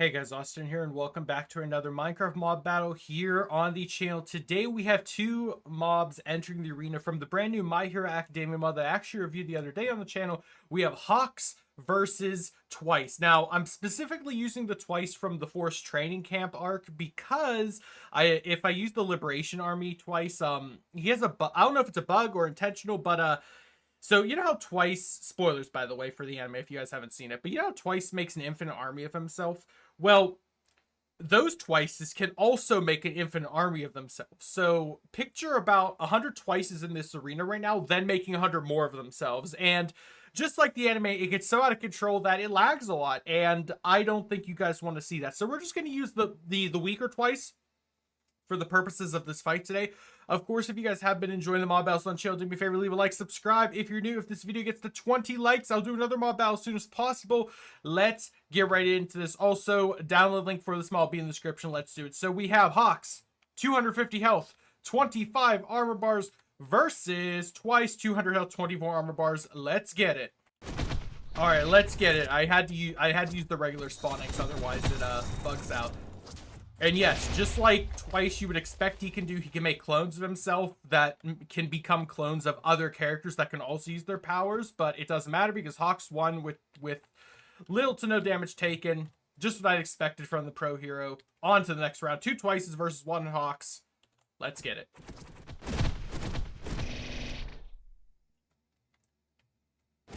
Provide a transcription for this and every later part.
Hey guys, Austin here, and welcome back to another Minecraft mob battle here on the channel. Today we have two mobs entering the arena from the brand new My Hero Academia mod that I actually reviewed the other day on the channel. We have Hawks versus Twice. Now, I'm specifically using the Twice from the Force Training Camp arc because if I use the Liberation Army Twice, he has I don't know if it's a bug or intentional, but so you know how Twice, spoilers by the way for the anime if you guys haven't seen it, but you know how Twice makes an infinite army of himself? Well, those Twices can also make an infinite army of themselves. So picture about 100 Twices in this arena right now, then making 100 more of themselves. And just like the anime, it gets so out of control that it lags a lot. And I don't think you guys want to see that. So we're just going to use the weaker Twice for the purposes of this fight today. Of course, if you guys have been enjoying the mob battles on the channel, do me a favor, leave a like, subscribe. If you're new, if this video gets to 20 likes, I'll do another mob battle as soon as possible. Let's get right into this. Also, download link for this mob will be in the description. Let's do it. So we have Hawks, 250 health, 25 armor bars versus Twice, 200 health, 24 armor bars. Let's get it. All right, let's get it. I had to use the regular spawning, so otherwise it bugs out. And yes, just like Twice you would expect he can do, he can make clones of himself that can become clones of other characters that can also use their powers, but it doesn't matter because Hawks won with little to no damage taken. Just what I'd expected from the pro hero. On to the next round. Two Twices versus one Hawks. Let's get it.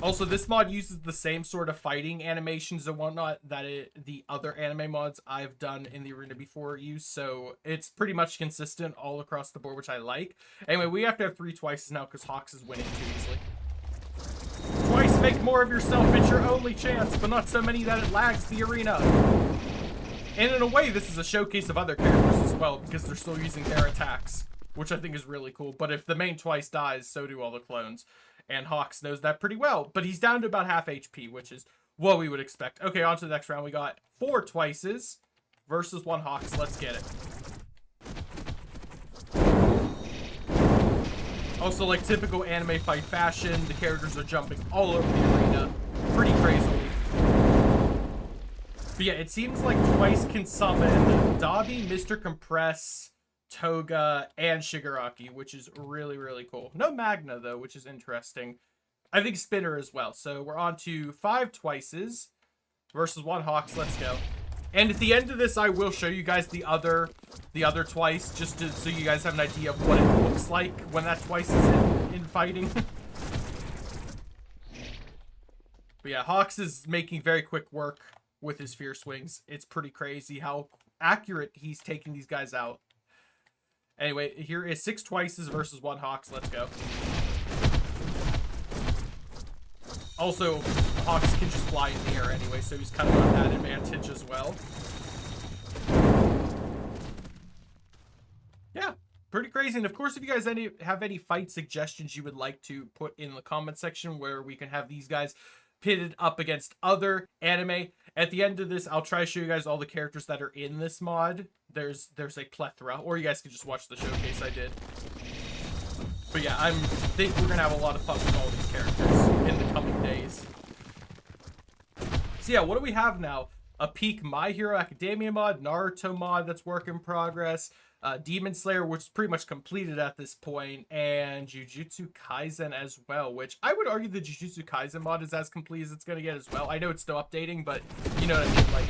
Also, this mod uses the same sort of fighting animations and whatnot that the other anime mods I've done in the arena before use, so it's pretty much consistent all across the board, which I like. Anyway, we have to have three Twices now because Hawks is winning too easily. Twice, make more of yourself. It's your only chance, but not so many that it lags the arena. And in a way, this is a showcase of other characters as well because they're still using their attacks, which I think is really cool. But if the main Twice dies, so do all the clones. And Hawks knows that pretty well. But he's down to about half HP, which is what we would expect. Okay, on to the next round. We got four Twices versus one Hawks. Let's get it. Also, like typical anime fight fashion, the characters are jumping all over the arena pretty crazily. But yeah, it seems like Twice can summon Dobby, Mr. Compress, Toga, and Shigaraki, which is really, really cool. No Magna, though, which is interesting. I think Spinner as well. So we're on to five Twices versus one Hawks. Let's go. And at the end of this, I will show you guys the other Twice, just so you guys have an idea of what it looks like when that Twice is in fighting. But yeah, Hawks is making very quick work with his Fierce Wings. It's pretty crazy how accurate he's taking these guys out. Anyway, here is six Twices versus one Hawks. Let's go. Also, Hawks can just fly in the air anyway, so he's kind of got that advantage as well. Yeah, pretty crazy. And of course, if you guys have any fight suggestions you would like to put in the comment section where we can have these guys pitted up against other anime. At the end of this, I'll try to show you guys all the characters that are in this mod. There's a plethora, or you guys can just watch the showcase I did. But yeah, I think we're gonna have a lot of fun with all these characters in the coming days. So yeah, what do we have now? A peak My Hero Academia mod, Naruto mod that's work in progress, Demon Slayer, which is pretty much completed at this point, and Jujutsu Kaisen as well, which I would argue the Jujutsu Kaisen mod is as complete as it's going to get as well. I know it's still updating, but you know what I mean? Like,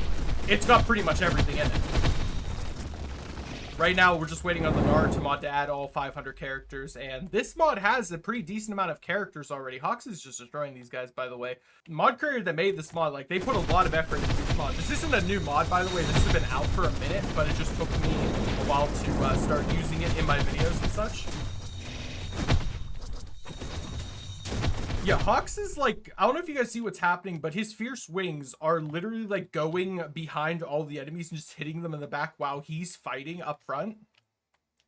it's got pretty much everything in it. Right now, we're just waiting on the Naruto mod to add all 500 characters, and this mod has a pretty decent amount of characters already. Hawks is just destroying these guys, by the way. Mod creator that made this mod, like, they put a lot of effort into this mod. This isn't a new mod, by the way. This has been out for a minute, but it just took me a while to start using it in my videos and such. Yeah, Hawks is like, I don't know if you guys see what's happening, but his Fierce Wings are literally like going behind all the enemies and just hitting them in the back while he's fighting up front,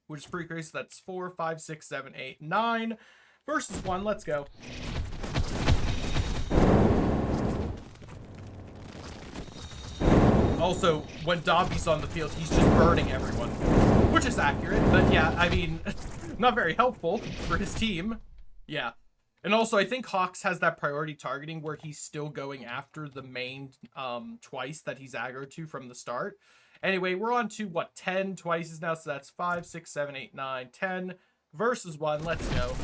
which is pretty crazy. So that's 4, 5, 6, 7, 8, 9 versus 1. Let's go. Also, when Dobby's on the field, he's just burning everyone, which is accurate, but yeah, I mean, not very helpful for his team. Yeah. And also, I think Hawks has that priority targeting where he's still going after the main twice that he's aggroed to from the start. Anyway, we're on to, what, 10 twices now, so that's 5, 6, 7, 8, 9, 10 versus 1. Let's go.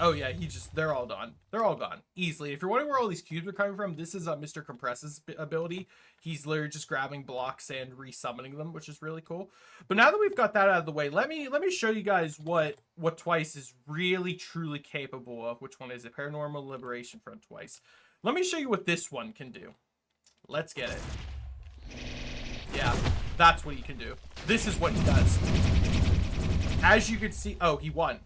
Oh yeah, they're all done. They're all gone. Easily. If you're wondering where all these cubes are coming from, this is Mr. Compress's ability. He's literally just grabbing blocks and resummoning them, which is really cool. But now that we've got that out of the way, let me show you guys what Twice is really truly capable of. Which one is it? Paranormal Liberation Front Twice. Let me show you what this one can do. Let's get it. Yeah, that's what he can do. This is what he does. As you can see, oh, he won.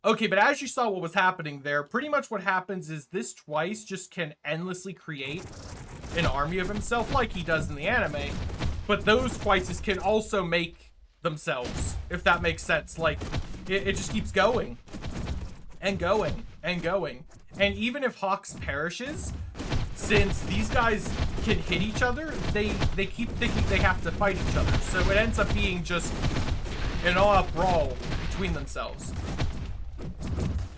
Okay, but as you saw what was happening there, pretty much what happens is this Twice just can endlessly create an army of himself like he does in the anime, but those Twices can also make themselves, if that makes sense. Like, it just keeps going and going and going. And even if Hawks perishes, since these guys can hit each other, they keep thinking they have to fight each other. So it ends up being just an all-out brawl between themselves.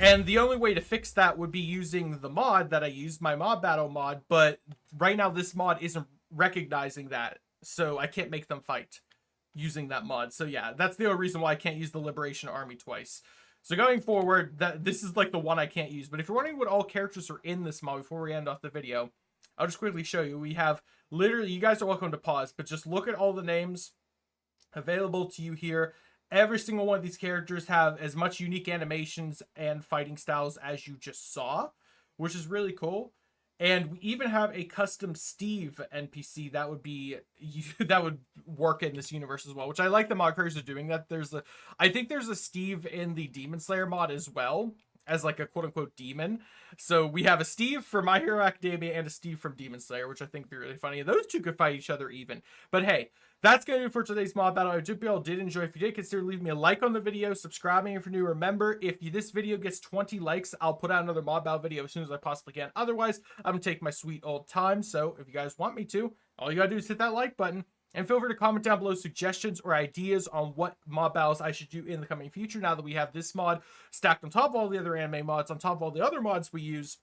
And the only way to fix that would be using the mod that I used, my mob battle mod, but right now this mod isn't recognizing that, so I can't make them fight using that mod. So yeah, that's the only reason why I can't use the Liberation Army Twice. So going forward, this is like the one I can't use. But if you're wondering what all characters are in this mod before we end off the video, I'll just quickly show you. We have literally, you guys are welcome to pause, but just look at all the names available to you here. Every single one of these characters have as much unique animations and fighting styles as you just saw, which is really cool. And we even have a custom Steve NPC that would work in this universe as well, which I like the mod creators are doing that. I think there's a Steve in the Demon Slayer mod as well, as like a quote-unquote demon. So we have a Steve from My Hero Academia and a Steve from Demon Slayer, which I think would be really funny. Those two could fight each other even. But hey, that's going to do it for today's mod battle. I hope you all did enjoy. If you did, consider leaving me a like on the video, subscribing if you're new. Remember, if this video gets 20 likes, I'll put out another mod battle video as soon as I possibly can. Otherwise, I'm going to take my sweet old time. So if you guys want me to, all you got to do is hit that like button. And feel free to comment down below suggestions or ideas on what mod battles I should do in the coming future now that we have this mod stacked on top of all the other anime mods, on top of all the other mods we use.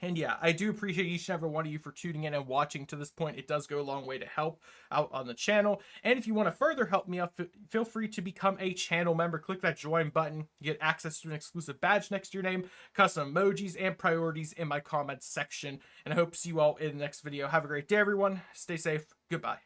And yeah, I do appreciate each and every one of you for tuning in and watching to this point. It does go a long way to help out on the channel. And if you want to further help me out, feel free to become a channel member. Click that join button. You get access to an exclusive badge next to your name, custom emojis, and priorities in my comments section. And I hope to see you all in the next video. Have a great day, everyone. Stay safe. Goodbye.